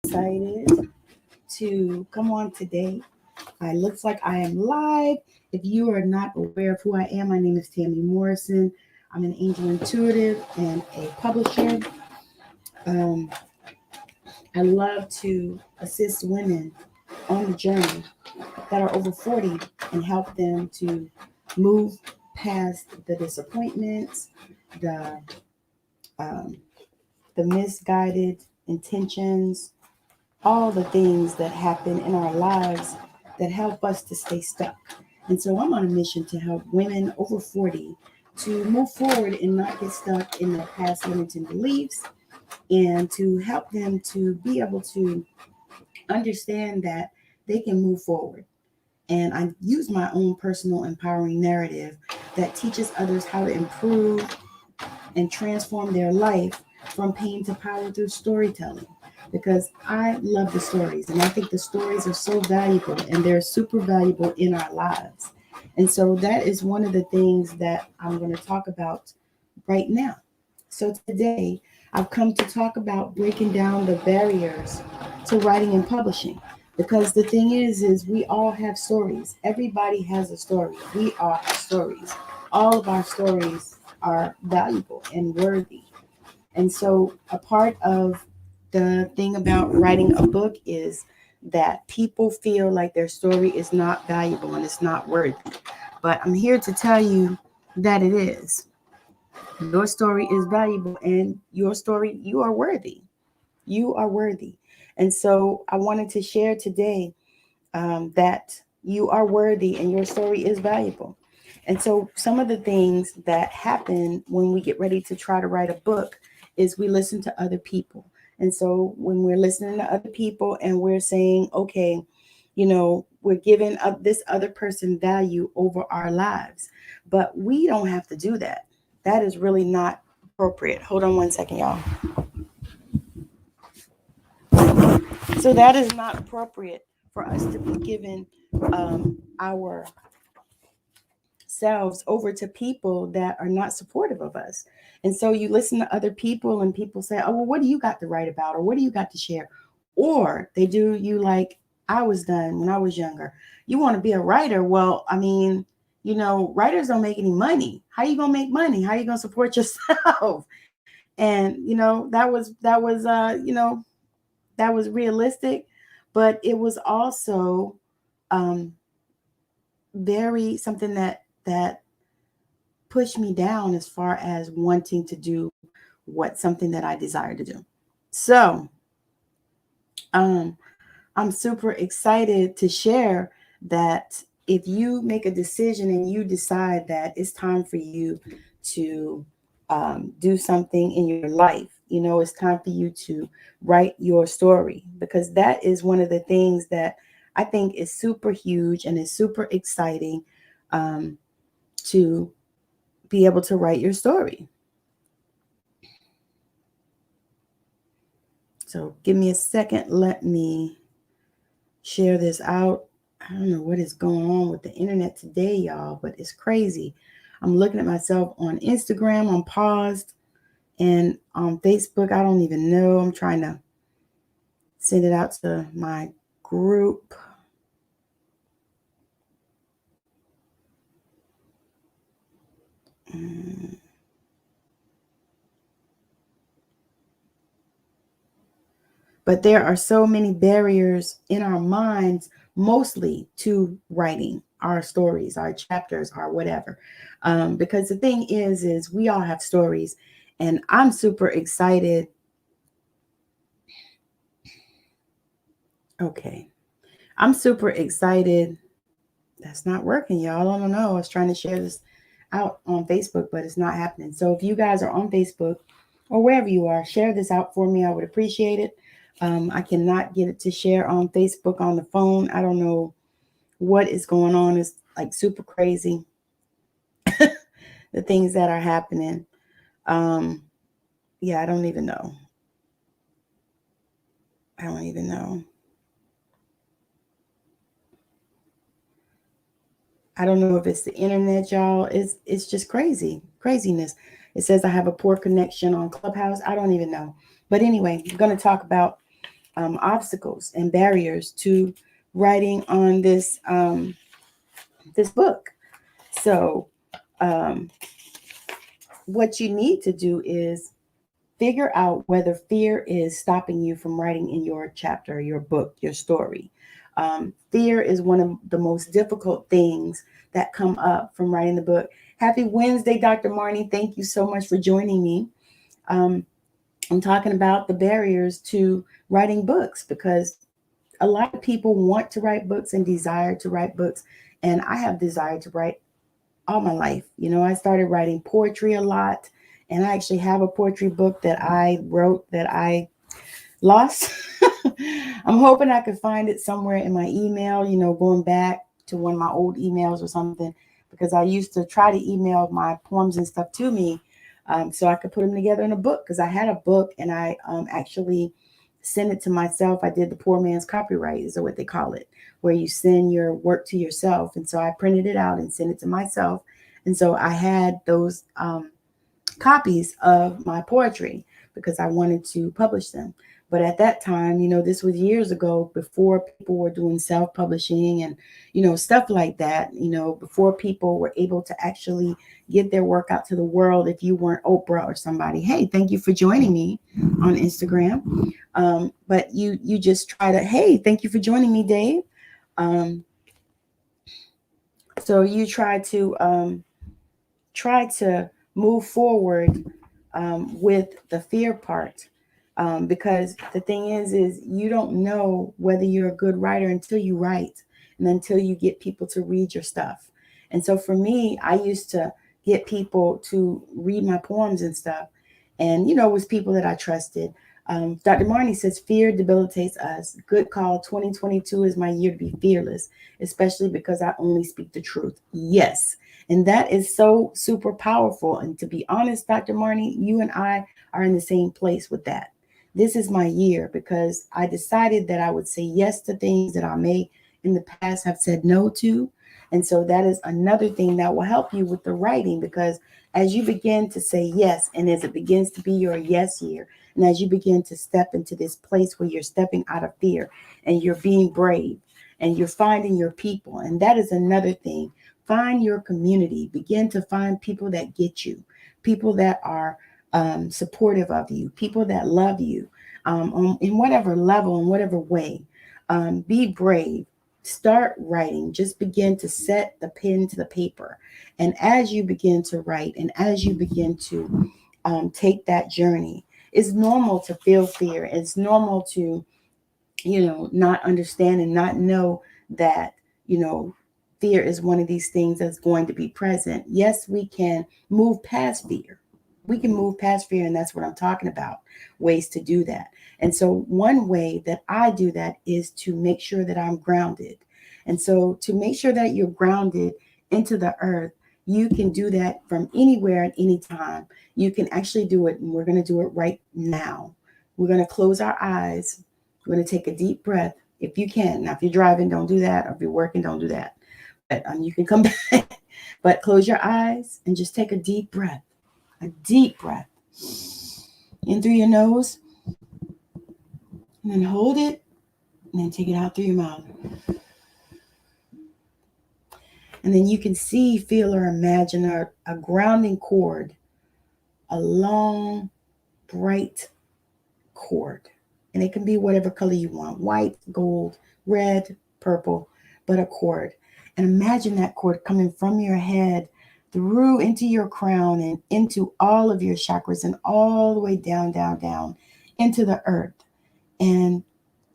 excited to come on today. It looks like I am live. If you are not aware of who I am, my name is Tammy Morrison. I'm an angel intuitive and a publisher. Um, I love to assist women on the journey that are over 40 and help them to move past the disappointments, the um, the misguided intentions, all the things that happen in our lives that help us to stay stuck. And so I'm on a mission to help women over 40 to move forward and not get stuck in their past limiting beliefs, and to help them to be able to understand that they can move forward. And I use my own personal empowering narrative that teaches others how to improve and transform their life from pain to power through storytelling. Because I love the stories, and I think the stories are so valuable, and they're super valuable in our lives. And so that is one of the things that I'm going to talk about right now. So today I've come to talk about breaking down the barriers to writing and publishing. Because the thing is we all have stories. Everybody has a story. We all have stories. All of our stories are valuable and worthy. And so a part of the thing about writing a book is that people feel like their story is not valuable and it's not worthy. But I'm here to tell you that it is. Your story is valuable, and your story, you are worthy. You are worthy. And so I wanted to share today that you are worthy and your story is valuable. And so some of the things that happen when we get ready to try to write a book is we listen to other people. And so when we're listening to other people and we're saying, okay, we're giving up this other person value over our lives, but we don't have to do that. That is really not appropriate. Hold on one second, y'all. So that is not appropriate for us to be giving our selves over to people that are not supportive of us. And so you listen to other people and people say, oh, well, what do you got to write about? Or what do you got to share? Or they do you like I was done when I was younger. You want to be a writer. Well, I mean, writers don't make any money. How you going to make money? How you going to support yourself? And, that was realistic, but it was also um, very something that pushed me down as far as wanting to do something that I desire to do. So um, I'm super excited to share that if you make a decision and you decide that it's time for you to do something in your life, it's time for you to write your story, because that is one of the things that I think is super huge and is super exciting, to be able to write your story. So give me a second. Let me share this out. I don't know what is going on with the internet today, y'all, but it's crazy. I'm looking at myself on Instagram. I'm paused. And on Facebook, I don't even know. I'm trying to send it out to my group. But there are so many barriers in our minds, mostly to writing our stories, our chapters, our whatever. Because the thing is we all have stories, and I'm super excited. Okay. I'm super excited. That's not working, y'all. I don't know. I was trying to share this out on Facebook, but it's not happening. So if you guys are on Facebook or wherever you are, share this out for me. I would appreciate it. I cannot get it to share on Facebook on the phone. I don't know what is going on. It's like super crazy. The things that are happening. Yeah, I don't even know. I don't even know. I don't know if it's the internet, y'all. It's just craziness. It says I have a poor connection on Clubhouse. I don't even know. But anyway, I'm going to talk about obstacles and barriers to writing on this book. So what you need to do is figure out whether fear is stopping you from writing in your chapter, your book, your story. Fear is one of the most difficult things that come up from writing the book. Happy Wednesday, Dr. Marnie. Thank you so much for joining me. I'm talking about the barriers to writing books because a lot of people want to write books and desire to write books. And I have desired to write all my life. You know, I started writing poetry a lot. And I actually have a poetry book that I wrote that I lost. I'm hoping I could find it somewhere in my email, you know, going back to one of my old emails or something, because I used to try to email my poems and stuff to me so I could put them together in a book, because I had a book and I actually sent it to myself. I did the poor man's copyright, is what they call it, where you send your work to yourself. And so I printed it out and sent it to myself. And so I had those copies of my poetry because I wanted to publish them. But at that time, you know, this was years ago, before people were doing self-publishing and, you know, stuff like that, you know, before people were able to actually get their work out to the world. If you weren't Oprah or somebody, hey, thank you for joining me on Instagram. But you just try to, hey, thank you for joining me, Dave. So you try to move forward with the fear part, because the thing is you don't know whether you're a good writer until you write and until you get people to read your stuff. And so for me, I used to get people to read my poems and stuff, and you know, it was people that I trusted. Dr. Marnie says fear debilitates us. Good call. 2022 is my year to be fearless, especially because I only speak the truth. Yes. And that is so super powerful. And to be honest, Dr. Marnie, you and I are in the same place with that. This is my year because I decided that I would say yes to things that I may in the past have said no to. And so that is another thing that will help you with the writing, because as you begin to say yes, and as it begins to be your yes year, and as you begin to step into this place where you're stepping out of fear and you're being brave and you're finding your people. And that is another thing. Find your community. Begin to find people that get you, people that are supportive of you, people that love you in whatever level, in whatever way. Be brave. Start writing. Just begin to set the pen to the paper. And as you begin to write and as you begin to take that journey, it's normal to feel fear. It's normal to, you know, not understand and not know that, you know, fear is one of these things that's going to be present. Yes, we can move past fear. We can move past fear, and that's what I'm talking about, ways to do that. And so one way that I do that is to make sure that I'm grounded. And so to make sure that you're grounded into the earth, you can do that from anywhere at any time. You can actually do it, and we're going to do it right now. We're going to close our eyes. We're going to take a deep breath if you can. Now, if you're driving, don't do that. Or if you're working, don't do that. But you can come back. But close your eyes and just take a deep breath. A deep breath. In through your nose. And then hold it. And then take it out through your mouth. And then you can see, feel, or imagine a grounding cord. A long, bright cord. And it can be whatever color you want. White, gold, red, purple, but a cord. And imagine that cord coming from your head through into your crown and into all of your chakras and all the way down, down, down into the earth. And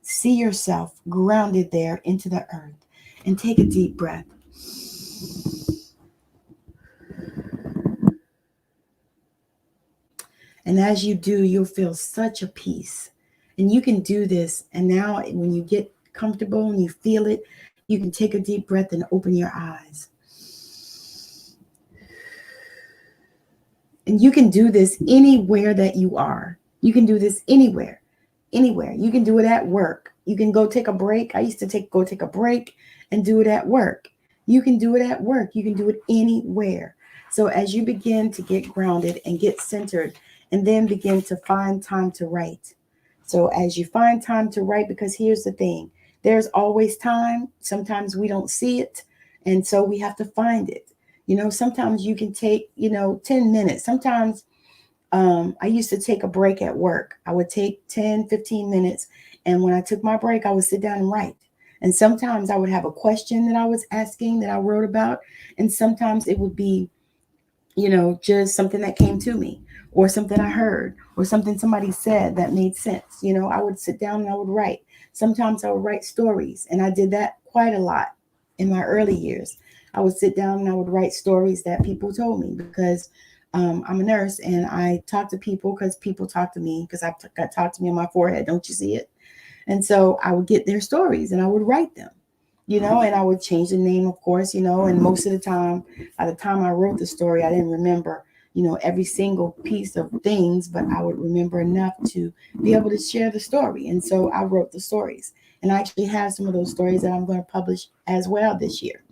see yourself grounded there into the earth. And take a deep breath. And as you do, you'll feel such a peace. And you can do this. And now when you get comfortable and you feel it, you can take a deep breath and open your eyes. And you can do this anywhere that you are. You can do this anywhere. You can do it at work. You can go take a break. I used to go take a break and do it at work. You can do it at work. You can do it anywhere. So as you begin to get grounded and get centered, and then begin to find time to write, So as you find time to write, because here's the thing, there's always time. Sometimes we don't see it. And so we have to find it. Sometimes you can take, 10 minutes. Sometimes I used to take a break at work. I would take 10, 15 minutes. And when I took my break, I would sit down and write. And sometimes I would have a question that I was asking that I wrote about. And sometimes it would be, just something that came to me or something I heard or something somebody said that made sense. I would sit down and I would write. Sometimes I would write stories, and I did that quite a lot in my early years. I would sit down and I would write stories that people told me because I'm a nurse and I talk to people because people talk to me because I've got talked to me on my forehead. Don't you see it? And so I would get their stories and I would write them, and I would change the name, of course, and most of the time, by the time I wrote the story, I didn't remember, every single piece of things, but I would remember enough to be able to share the story. And so I wrote the stories. And I actually have some of those stories that I'm going to publish as well this year.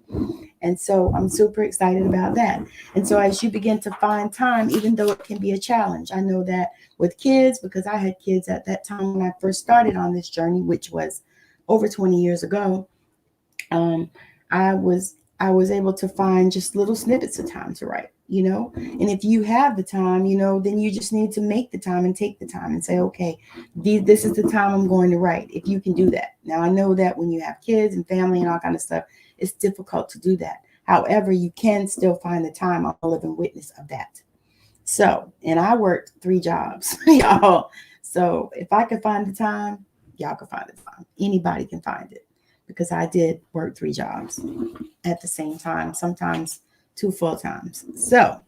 And so I'm super excited about that. And so as you begin to find time, even though it can be a challenge, I know that with kids, because I had kids at that time when I first started on this journey, which was over 20 years ago, um, I was able to find just little snippets of time to write, And if you have the time, then you just need to make the time and take the time and say, okay, this is the time I'm going to write. If you can do that. Now I know that when you have kids and family and all kind of stuff, it's difficult to do that. However, you can still find the time. I'm a living witness of that. So, and I worked 3 jobs, y'all. So if I could find the time, y'all can find the time. Anybody can find it because I did work 3 jobs at the same time, sometimes 2 full times. So,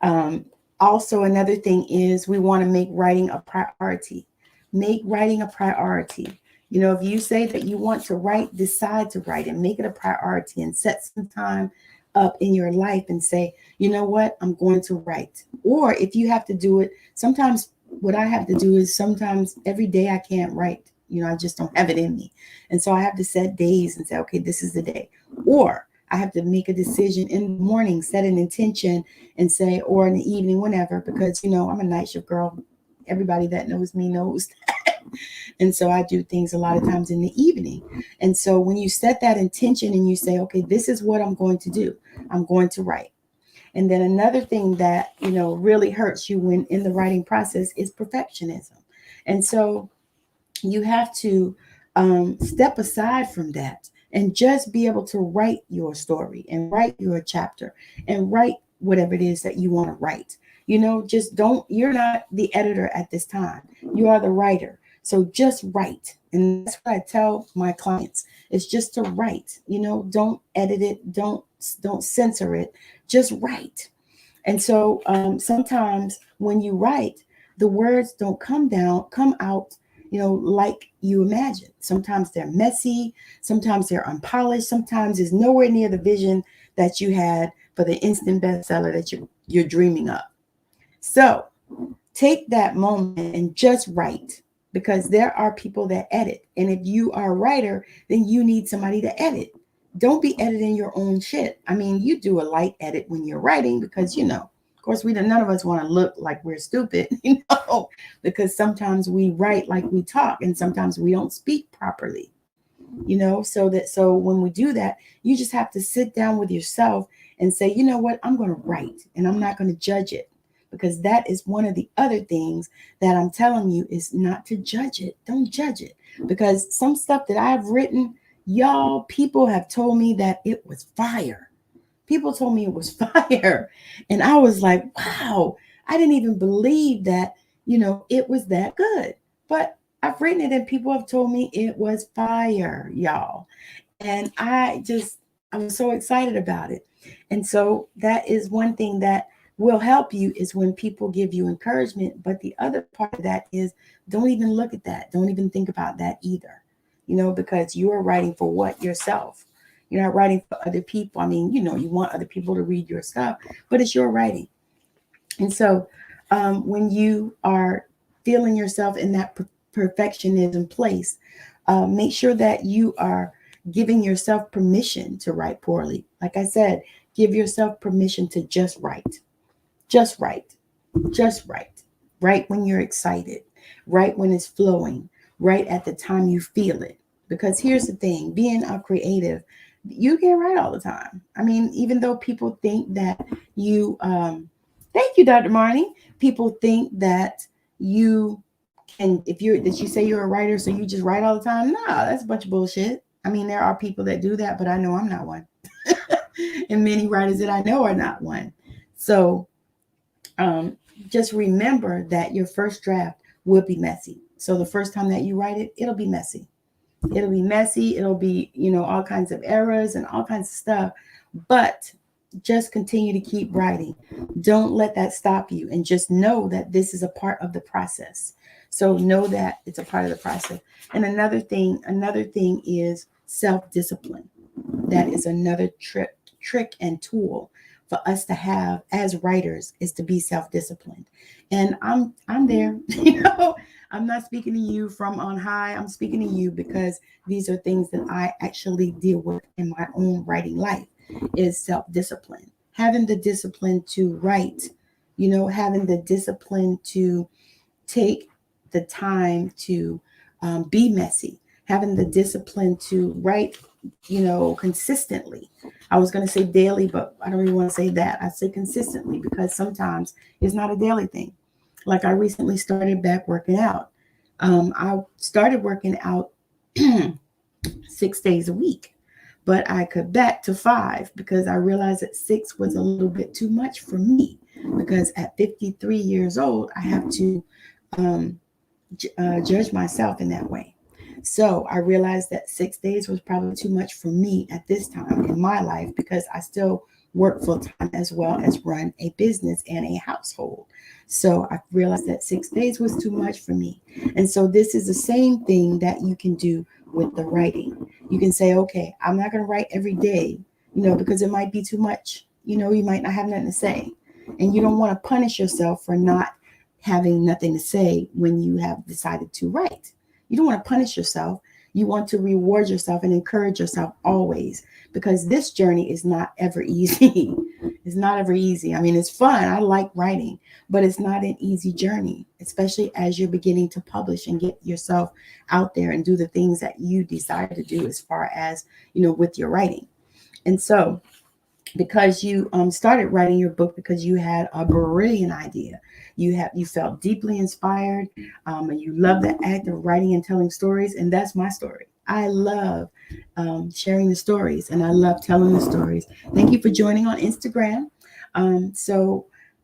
um, also another thing is we want to make writing a priority. Make writing a priority. If you say that you want to write, decide to write and make it a priority and set some time up in your life and say, you know what, I'm going to write. Or if you have to do it, sometimes what I have to do is sometimes every day I can't write. I just don't have it in me. And so I have to set days and say, okay, this is the day. Or I have to make a decision in the morning, set an intention and say, or in the evening, whenever, because, I'm a night shift girl. Everybody that knows me knows that. And so I do things a lot of times in the evening. And so when you set that intention and you say, okay, this is what I'm going to do, I'm going to write. And then another thing that, really hurts you when in the writing process is perfectionism. And so you have to step aside from that and just be able to write your story and write your chapter and write whatever it is that you want to write. Just don't, you're not the editor at this time. You are the writer. So just write. And that's what I tell my clients. It's just to write, don't edit it. Don't censor it. Just write. And so sometimes when you write, the words don't come out, like you imagine. Sometimes they're messy, sometimes they're unpolished, sometimes it's nowhere near the vision that you had for the instant bestseller that you're dreaming of. So take that moment and just write because there are people that edit. And if you are a writer, then you need somebody to edit. Don't be editing your own shit. I mean, you do a light edit when you're writing because, of course, none of us want to look like we're stupid, because sometimes we write like we talk and sometimes we don't speak properly, so when we do that, you just have to sit down with yourself and say, you know what, I'm going to write and I'm not going to judge it. Because that is one of the other things that I'm telling you is not to judge it. Don't judge it. Because some stuff that I've written, y'all, people have told me that it was fire. People told me it was fire. And I was like, wow, I didn't even believe that, it was that good. But I've written it and people have told me it was fire, y'all. And I was so excited about it. And so that is one thing that will help you is when people give you encouragement. But the other part of that is don't even look at that. Don't even think about that either, because you are writing for what? Yourself. You're not writing for other people. I mean, you want other people to read your stuff, but it's your writing. And so when you are feeling yourself in that perfectionism place, make sure that you are giving yourself permission to write poorly. Like I said, give yourself permission to just write. Just write. Just write. Write when you're excited. Write when it's flowing. Write at the time you feel it. Because here's the thing, being a creative, you can write all the time. I mean, even though people think that you, thank you, Dr. Marnie. People think that you can, if you're, that you say you're a writer, so you just write all the time. No, that's a bunch of bullshit. I mean, there are people that do that, but I know I'm not one. And many writers that I know are not one. So um, just remember that your first draft will be messy. So the first time that you write it, it'll be messy. It'll be messy. It'll be, all kinds of errors and all kinds of stuff. But just continue to keep writing. Don't let that stop you. And just know that this is a part of the process. So know that it's a part of the process. And another thing is self-discipline. That is another trick and tool for us to have as writers, is to be self-disciplined. And I'm there. I'm not speaking to you from on high. I'm speaking to you because these are things that I actually deal with in my own writing life, is self-discipline. Having the discipline to write, having the discipline to take the time to be messy, having the discipline to write, consistently. I was going to say daily, but I don't even want to say that. I say consistently because sometimes it's not a daily thing. Like I recently started back working out. I started working out 6 days a week, but I cut back to 5 because I realized that 6 was a little bit too much for me. Because at 53 years old, I have to judge myself in that way. So I realized that 6 days was probably too much for me at this time in my life, because I still work full time as well as run a business and a household. So I realized that 6 days was too much for me. And so this is the same thing that you can do with the writing. You can say, okay, I'm not going to write every day, because it might be too much. You might not have nothing to say. And you don't want to punish yourself for not having nothing to say when you have decided to write. You don't want to punish yourself. You want to reward yourself and encourage yourself always, because this journey is not ever easy. It's not ever easy. I mean, it's fun. I like writing, but it's not an easy journey, especially as you're beginning to publish and get yourself out there and do the things that you desire to do as far as, with your writing. And so because you started writing your book because you had a brilliant idea, you felt deeply inspired, and you love the act of writing and telling stories. And that's my story. I love sharing the stories, and I love telling the stories. Thank you for joining on Instagram.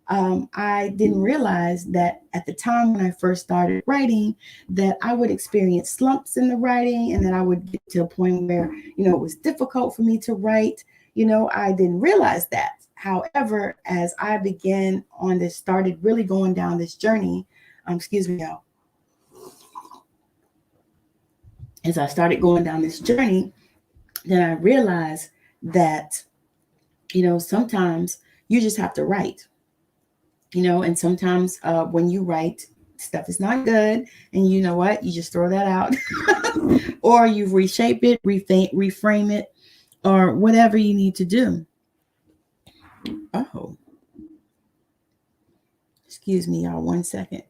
I didn't realize that at the time when I first started writing, that I would experience slumps in the writing, and that I would get to a point where it was difficult for me to write. I didn't realize that. However, as I began on this, started really going down this journey, excuse me, y'all. As I started going down this journey, then I realized that, sometimes you just have to write, and sometimes when you write, stuff is not good. And you know what? You just throw that out or you reshape it, reframe it, or whatever you need to do. Oh, excuse me, y'all, 1 second.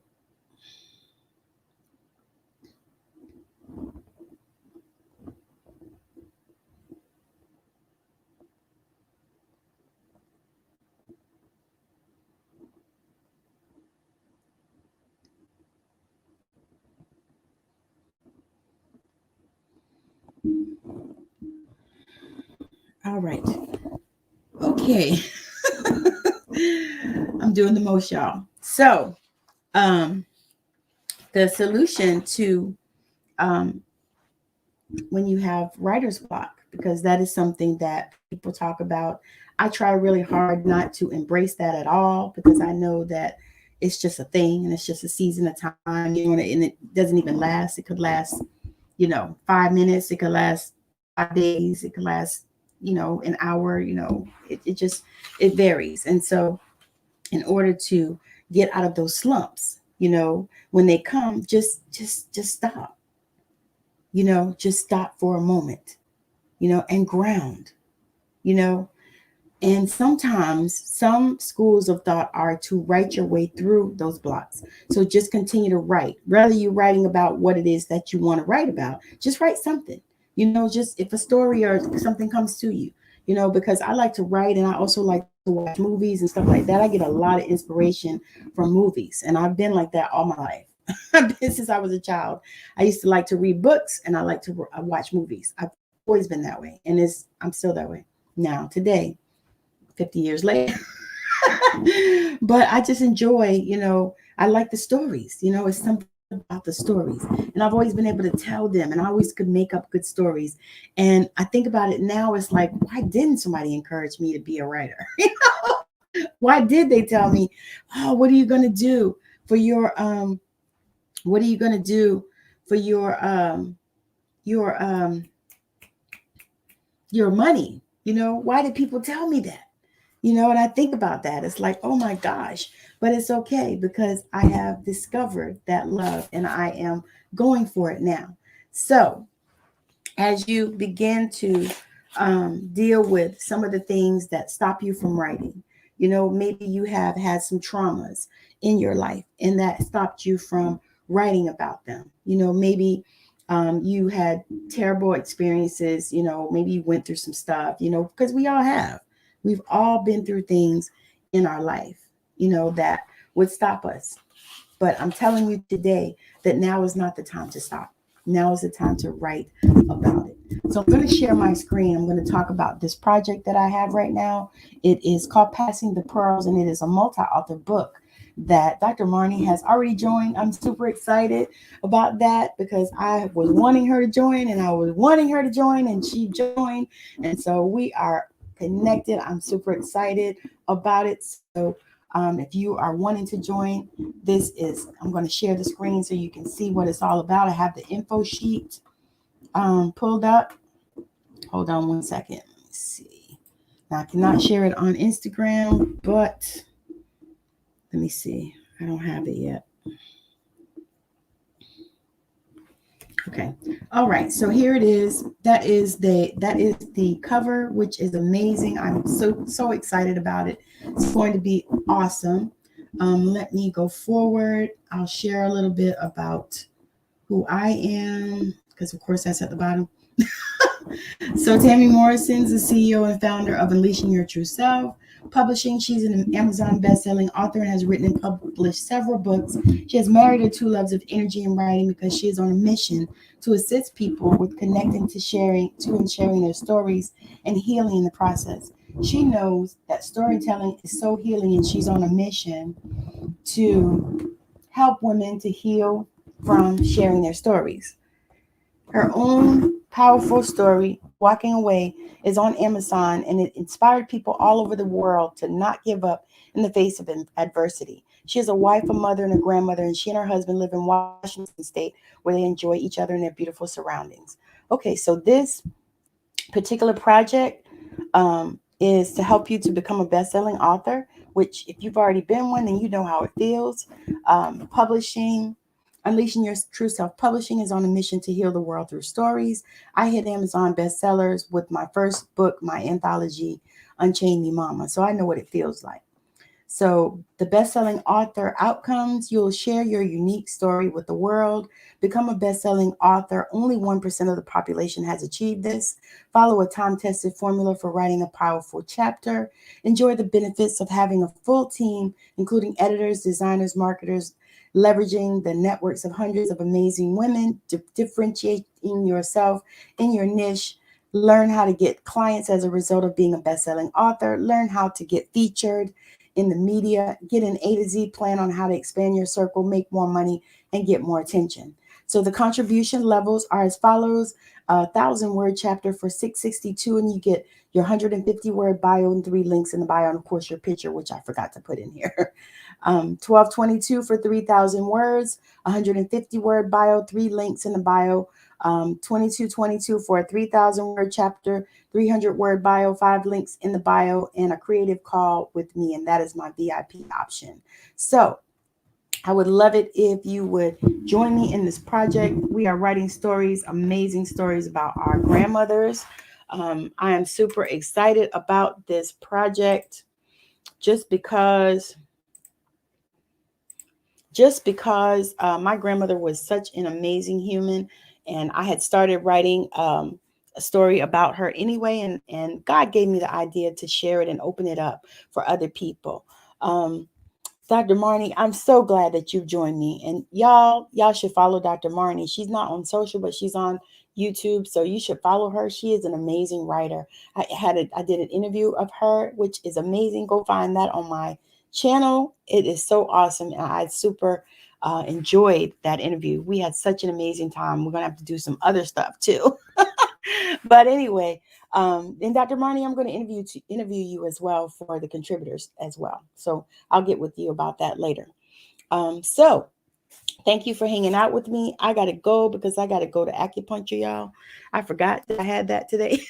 All right. Okay. I'm doing the most, y'all. So, the solution to when you have writer's block, because that is something that people talk about. I try really hard not to embrace that at all, because I know that it's just a thing and it's just a season of time, and it doesn't even last. It could last, 5 minutes. It could last 5 days. It could last, an hour. It varies. And so, in order to get out of those slumps, when they come, just stop. Just stop for a moment, and ground, you know, And sometimes some schools of thought are to write your way through those blocks. So just continue to write. Whether you're writing about what it is that you want to write about, just write something. Just if a story or something comes to you, because I like to write and I also like to watch movies and stuff like that. I get a lot of inspiration from movies, and I've been like that all my life. I've been since I was a child. I used to like to read books and I like to watch movies. I've always been that way, and I'm still that way now today, 50 years later. But I just enjoy, I like the stories, it's something about the stories. And I've always been able to tell them, and I always could make up good stories. And I think about it now, it's like, why didn't somebody encourage me to be a writer? Why did they tell me, oh, what are you going to do for what are you going to do for your your money? Why did people tell me that? And I think about that. It's like, oh my gosh, but it's okay because I have discovered that love and I am going for it now. So, as you begin to deal with some of the things that stop you from writing, maybe you have had some traumas in your life and that stopped you from writing about them. Maybe you had terrible experiences, maybe you went through some stuff, because we all have. We've all been through things in our life, that would stop us. But I'm telling you today that now is not the time to stop. Now is the time to write about it. So I'm going to share my screen. I'm going to talk about this project that I have right now. It is called Passing the Pearls, and it is a multi-author book that Dr. Marnie has already joined. I'm super excited about that because I was wanting her to join and I was wanting her to join and she joined. And so we are connected. I'm super excited about it. So if you are wanting to join, I'm going to share the screen so you can see what it's all about. I have the info sheet pulled up. Hold on one second. Let me see. Now, I cannot share it on Instagram, but let me see. I don't have it yet. Okay. All right. So here it is. That is the cover, which is amazing. I'm so excited about it. It's going to be awesome. Let me go forward. I'll share a little bit about who I am, because of course that's at the bottom. So Tammy Morrison's the CEO and founder of Unleashing Your True Self Publishing. She's an Amazon best-selling author and has written and published several books. She has married her two loves of energy and writing because she is on a mission to assist people with connecting and sharing their stories and healing in the process. She knows that storytelling is so healing, and she's on a mission to help women to heal from sharing their stories. Her own powerful story, Walking Away, is on Amazon, and it inspired people all over the world to not give up in the face of adversity. She is a wife, a mother, and a grandmother, and she and her husband live in Washington State where they enjoy each other in their beautiful surroundings. Okay, so this particular project is to help you to become a best-selling author, which if you've already been one, then you know how it feels. Unleashing Your True Self Publishing is on a mission to heal the world through stories. I hit Amazon bestsellers with my first book, my anthology, Unchain Me Mama. So I know what it feels like. So the best-selling author outcomes, you'll share your unique story with the world. Become a best-selling author. Only 1% of the population has achieved this. Follow a time-tested formula for writing a powerful chapter. Enjoy the benefits of having a full team, including editors, designers, marketers, leveraging the networks of hundreds of amazing women, differentiating yourself in your niche. Learn how to get clients as a result of being a best-selling author. Learn how to get featured in the media. Get an A to Z plan on how to expand your circle, make more money, and get more attention. So the contribution levels are as follows: 1,000-word chapter for $6.62, and you get your 150-word bio and 3 links in the bio, and of course your picture, which I forgot to put in here. $12.22 for 3,000 words, 150-word bio, 3 links in the bio. $22.22 for a 3,000-word chapter, 300-word bio, 5 links in the bio, and a creative call with me, and that is my VIP option. So I would love it if you would join me in this project. We are writing stories, amazing stories about our grandmothers, I am super excited about this project just because my grandmother was such an amazing human, and I had started writing a story about her anyway, and God gave me the idea to share it and open it up for other people. Um, Dr. Marnie, I'm so glad that you've joined me. And y'all should follow Dr. Marnie. She's not on social, but she's on YouTube. So you should follow her. She is an amazing writer. I did an interview of her, which is amazing. Go find that on my channel. It is so awesome. And I super enjoyed that interview. We had such an amazing time. We're gonna have to do some other stuff too. But anyway, and Dr. Marnie, I'm going to interview you as well for the contributors as well. So I'll get with you about that later. So thank you for hanging out with me. I got to go because I got to go to acupuncture, y'all. I forgot that I had that today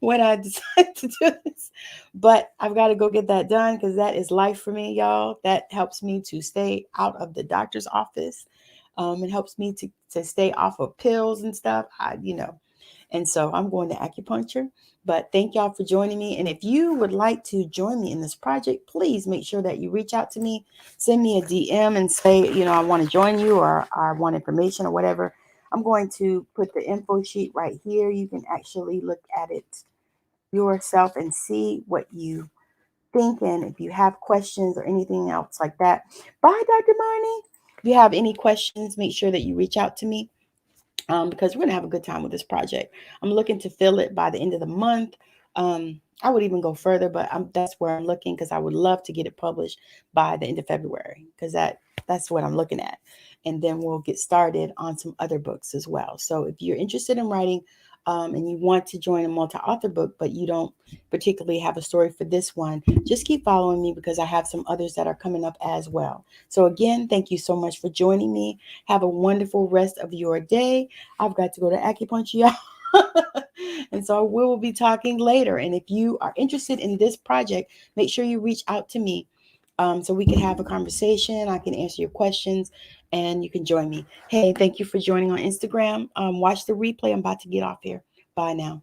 when I decided to do this. But I've got to go get that done because that is life for me, y'all. That helps me to stay out of the doctor's office. It helps me to stay off of pills and stuff. And so I'm going to acupuncture. But thank y'all for joining me. And if you would like to join me in this project, please make sure that you reach out to me, send me a DM and say, I want to join you, or I want information or whatever. I'm going to put the info sheet right here. You can actually look at it yourself and see what you think. And if you have questions or anything else like that, bye, Dr. Marnie. If you have any questions, make sure that you reach out to me. Because we're going to have a good time with this project. I'm looking to fill it by the end of the month. I would even go further, but that's where I'm looking, because I would love to get it published by the end of February, because that's what I'm looking at. And then we'll get started on some other books as well. So if you're interested in writing and you want to join a multi-author book, but you don't particularly have a story for this one, just keep following me, because I have some others that are coming up as well. So again, thank you so much for joining me. Have a wonderful rest of your day. I've got to go to acupuncture, y'all. And so we will be talking later. And if you are interested in this project, make sure you reach out to me so we can have a conversation. I can answer your questions and you can join me. Hey, thank you for joining on Instagram. Watch the replay. I'm about to get off here. Bye now.